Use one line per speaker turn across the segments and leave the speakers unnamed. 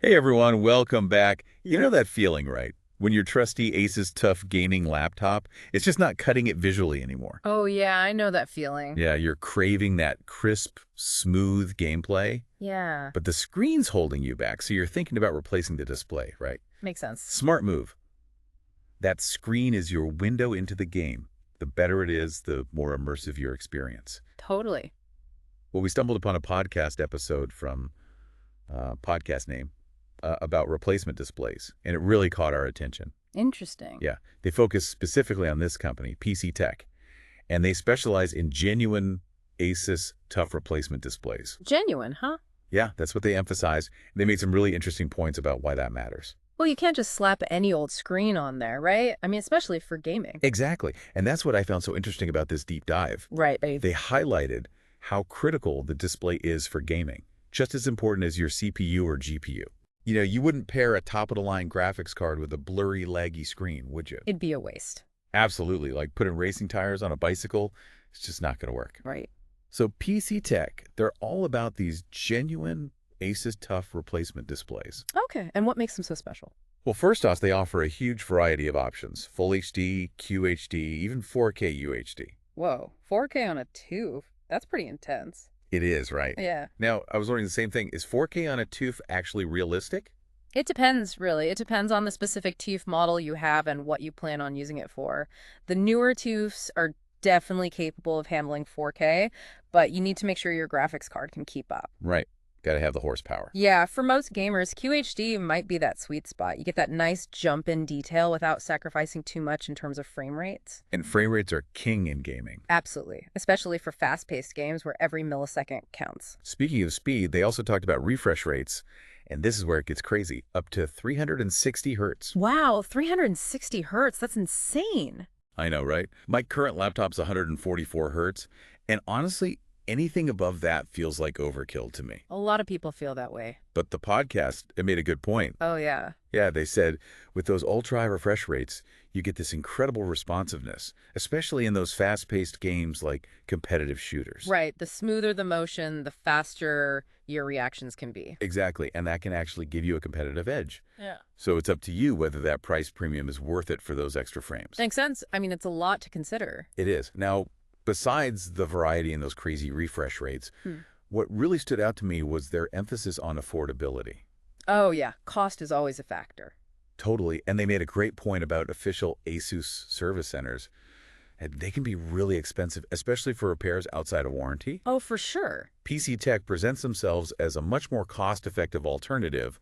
Hey everyone, welcome back. You know that feeling, right? When your trusty Asus TUF gaming laptop, it's just not cutting it visually anymore.
Oh, yeah, I know that feeling.
Yeah, you're craving that crisp, smooth gameplay,
Yeah,
but the screen's holding you back, so you're thinking about replacing the display, right?
makes sense.
Smart move. That screen is your window into the game. The better it is, the more immersive your experience.
Totally.
Well, we stumbled upon a podcast episode from podcast name about replacement displays, and it really caught our attention.
Interesting.
Yeah, they focus specifically on this company, PC Tech, and they specialize in genuine Asus TUF replacement displays.
Genuine, huh?
Yeah, that's what they emphasize. They made some really interesting points about why that matters.
Well, you can't just slap any old screen on there, right? I mean, especially for gaming.
Exactly, and that's what I found so interesting about this deep dive.
Right, babe.
They highlighted how critical the display is for gaming, just as important as your CPU or GPU. You know, you wouldn't pair a top-of-the-line graphics card with a blurry, laggy screen, would you?
It'd be a waste.
Absolutely. Like putting racing tires on a bicycle, it's just not going to work.
Right.
So PC Tech, they're all about these genuine Asus TUF replacement displays.
Okay, and what makes them so special?
Well, first off, they offer a huge variety of options. Full HD, QHD, even 4K UHD.
Whoa, 4K on a TUF? That's pretty intense.
It is, right?
Yeah.
Now, I was wondering the same thing. Is 4K on a TUF actually realistic?
It depends, really. It depends on the specific TUF model you have and what you plan on using it for. The newer TUFs are definitely capable of handling 4K, but you need to make sure your graphics card can keep up.
Right. Got to have the horsepower.
Yeah, for most gamers, QHD might be that sweet spot. You get that nice jump in detail without sacrificing too much in terms of frame rates.
And frame rates are king in gaming.
Absolutely, especially for fast-paced games where every millisecond counts.
Speaking of speed, they also talked about refresh rates, and this is where it gets crazy, up to 360 hertz.
Wow, 360 hertz, that's insane.
I know, right? My current laptop's 144 hertz, and honestly, anything above that feels like overkill to me.
A lot of people feel that way.
But the podcast, it made a good point.
Oh, yeah.
Yeah, they said, with those ultra-high refresh rates, you get this incredible responsiveness, especially in those fast-paced games like competitive shooters.
Right, the smoother the motion, the faster your reactions can be.
Exactly, and that can actually give you a competitive edge.
Yeah.
So it's up to you whether that price premium is worth it for those extra frames.
Makes sense. I mean, it's a lot to consider.
It is. Now, besides the variety and those crazy refresh rates, what really stood out to me was their emphasis on affordability.
Oh, yeah, cost is always a factor.
Totally. And they made a great point about official Asus service centers. And they can be really expensive, especially for repairs outside of warranty.
Oh, for sure.
PC Tech presents themselves as a much more cost-effective alternative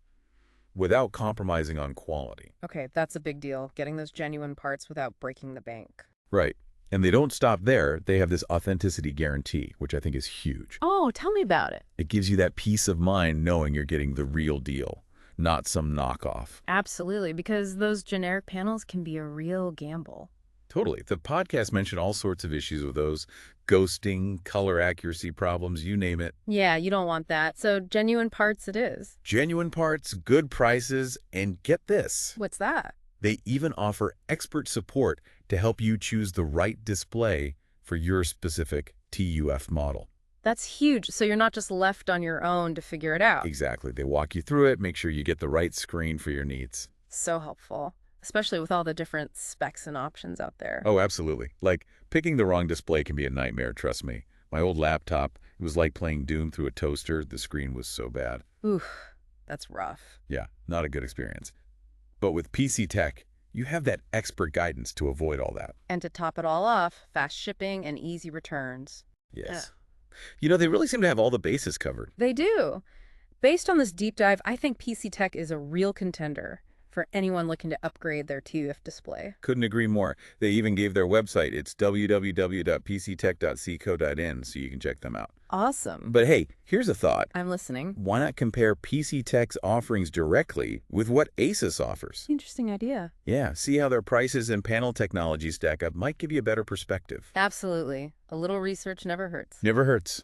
without compromising on quality.
Okay, that's a big deal, getting those genuine parts without breaking the bank.
Right. And they don't stop there. They have this authenticity guarantee, which I think is huge.
Oh, tell me about it.
It gives you that peace of mind knowing you're getting the real deal, not some knockoff.
Absolutely, because those generic panels can be a real gamble.
Totally. The podcast mentioned all sorts of issues with those, ghosting, color accuracy problems, you name it.
Yeah, you don't want that. So genuine parts it is.
Genuine parts, good prices, and get this.
What's that?
They even offer expert support to help you choose the right display for your specific TUF model.
That's huge. So you're not just left on your own to figure it out.
Exactly. They walk you through it, make sure you get the right screen for your needs.
So helpful, especially with all the different specs and options out there.
Oh, absolutely. Like, picking the wrong display can be a nightmare, trust me. My old laptop, it was like playing Doom through a toaster. The screen was so bad.
Oof, that's rough.
Yeah, not a good experience. But with PC Tech, you have that expert guidance to avoid all that.
And to top it all off, fast shipping and easy returns.
Yes. You know, they really seem to have all the bases covered.
They do. Based on this deep dive, I think PC Tech is a real contender for anyone looking to upgrade their TUF display.
Couldn't agree more. They even gave their website. It's www.pctech.co.in, so you can check them out.
Awesome.
But hey, here's a thought.
I'm listening.
Why not compare PC Tech's offerings directly with what Asus offers?
Interesting idea.
Yeah, see how their prices and panel technology stack up might give you a better perspective.
Absolutely. A little research never hurts.
Never hurts.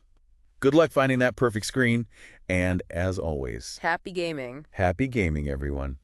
Good luck finding that perfect screen. And as always,
Happy gaming.
happy gaming, everyone.